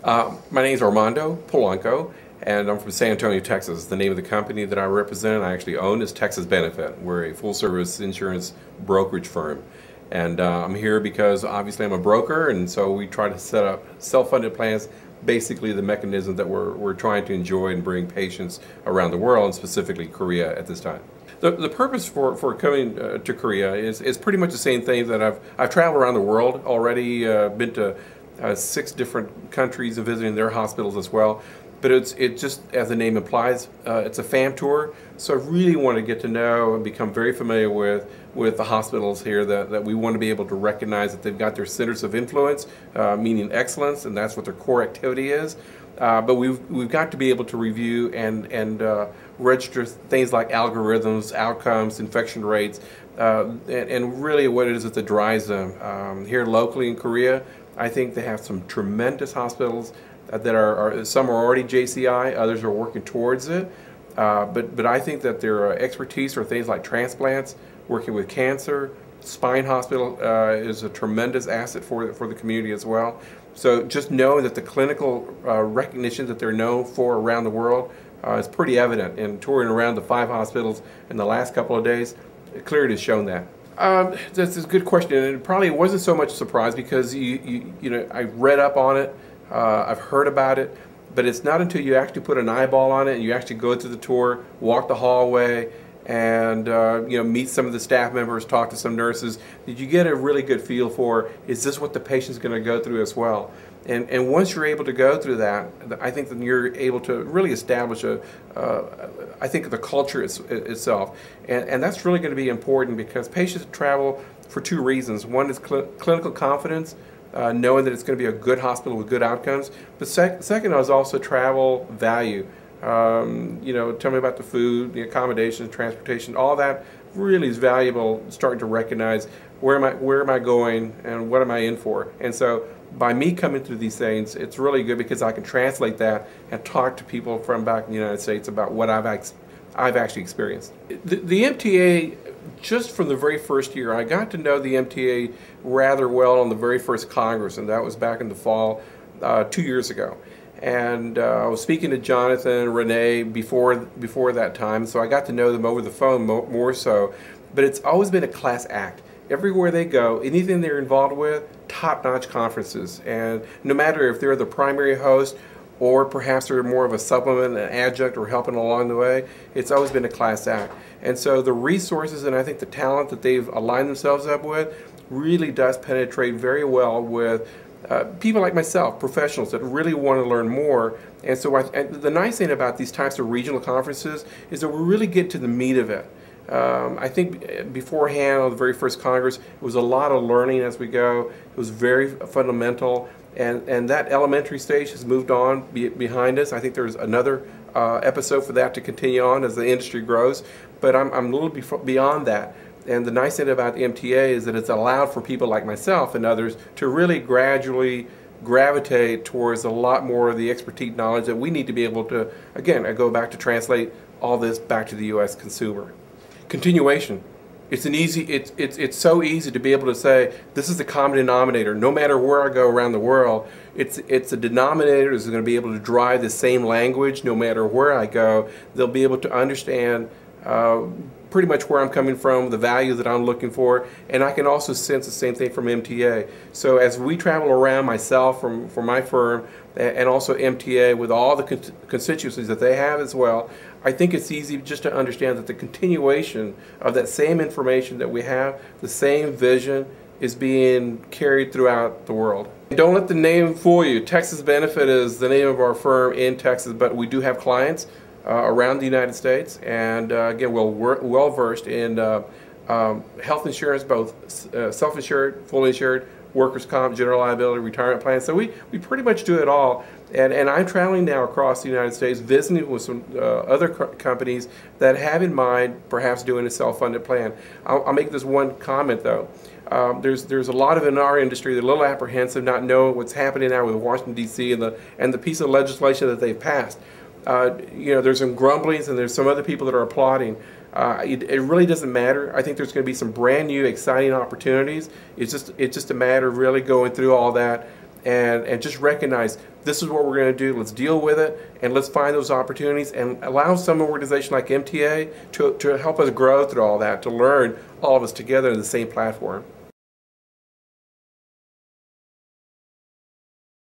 My name is Armando Polanco, and I'm from San Antonio, Texas. The name of the company that I represent, I actually own, is Texas Benefit. We're a full-service insurance brokerage firm. And I'm here because obviously I'm a broker, and so we try to set up self-funded plans, basically the mechanism that we're trying to enjoy and bring patients around the world, and specifically Korea at this time. The purpose for coming to Korea is pretty much the same thing that I've traveled around the world already, been to 6 different countries and visiting their hospitals as well. But it just, as the name implies, it's a fam tour. So I really want to get to know and become very familiar with the hospitals here that we want to be able to recognize that they've got their centers of influence, meaning excellence, and that's what their core activity is. But we've got to be able to review and register things like algorithms, outcomes, infection rates, and really what it is that drives them. Here locally in Korea, I think they have some tremendous hospitals that some are already JCI, others are working towards it. But I think that their expertise for things like transplants, working with cancer, spine hospital is a tremendous asset for the community as well. So just knowing that the clinical recognition that they're known for around the world is pretty evident. And touring around the 5 hospitals in the last couple of days, it clearly has shown that. That's a good question, and it probably wasn't so much a surprise because you know, I read up on it, I've heard about it, but it's not until you actually put an eyeball on it and you actually go through the tour, walk the hallway, and you know, meet some of the staff members, talk to some nurses, that you get a really good feel for, is this what the patient's going to go through as well? And once you're able to go through that, I think that you're able to really establish I think the culture itself. And that's really going to be important because patients travel for 2 reasons. One is clinical confidence, knowing that it's going to be a good hospital with good outcomes. But second is also travel value. You know, tell me about the food, the accommodation, transportation, all that really is valuable, starting to recognize where am I going and what am I in for. And so by me coming through these things, it's really good because I can translate that and talk to people from back in the United States about what I've actually experienced. The MTA, just from the very first year, I got to know the MTA rather well on the very first Congress, and that was back in the fall 2 years ago. And I was speaking to Jonathan, Renee before that time, so I got to know them over the phone more so. But it's always been a class act. Everywhere they go, anything they're involved with, top-notch conferences. And no matter if they're the primary host or perhaps they're more of a supplement, an adjunct, or helping along the way, it's always been a class act. And so the resources and I think the talent that they've aligned themselves up with really does penetrate very well with people like myself, professionals that really want to learn more. And so the nice thing about these types of regional conferences is that we really get to the meat of it. I think beforehand on the very first Congress, it was a lot of learning as we go. It was very fundamental, and that elementary stage has moved on behind us. I think there's another episode for that to continue on as the industry grows, but I'm a little beyond that. And the nice thing about the MTA is that it's allowed for people like myself and others to really gradually gravitate towards a lot more of the expertise knowledge that we need to be able to, again, I go back to translate all this back to the U.S. consumer. Continuation. It's so easy to be able to say this is the common denominator. No matter where I go around the world, it's a denominator that's going to be able to drive the same language no matter where I go. They'll be able to understand pretty much where I'm coming from, the value that I'm looking for, and I can also sense the same thing from MTA. So as we travel around, myself from my firm, and also MTA with all the constituencies that they have as well, I think it's easy just to understand that the continuation of that same information that we have, the same vision, is being carried throughout the world. Don't let the name fool you. Texas Benefit is the name of our firm in Texas, but we do have clients around the United States, and again, we're well versed in health insurance, both self-insured, fully insured, workers' comp, general liability, retirement plans. So we pretty much do it all. And I'm traveling now across the United States, visiting with some other companies that have in mind perhaps doing a self-funded plan. I'll make this one comment though. There's a lot of in our industry that are a little apprehensive, not knowing what's happening now with Washington D.C. and the piece of legislation that they've passed. You know, there's some grumblings and there's some other people that are applauding. It really doesn't matter. I think there's going to be some brand new, exciting opportunities. It's just a matter of really going through all that and just recognize this is what we're going to do. Let's deal with it, and let's find those opportunities and allow some organization like MTA to help us grow through all that, to learn all of us together in the same platform.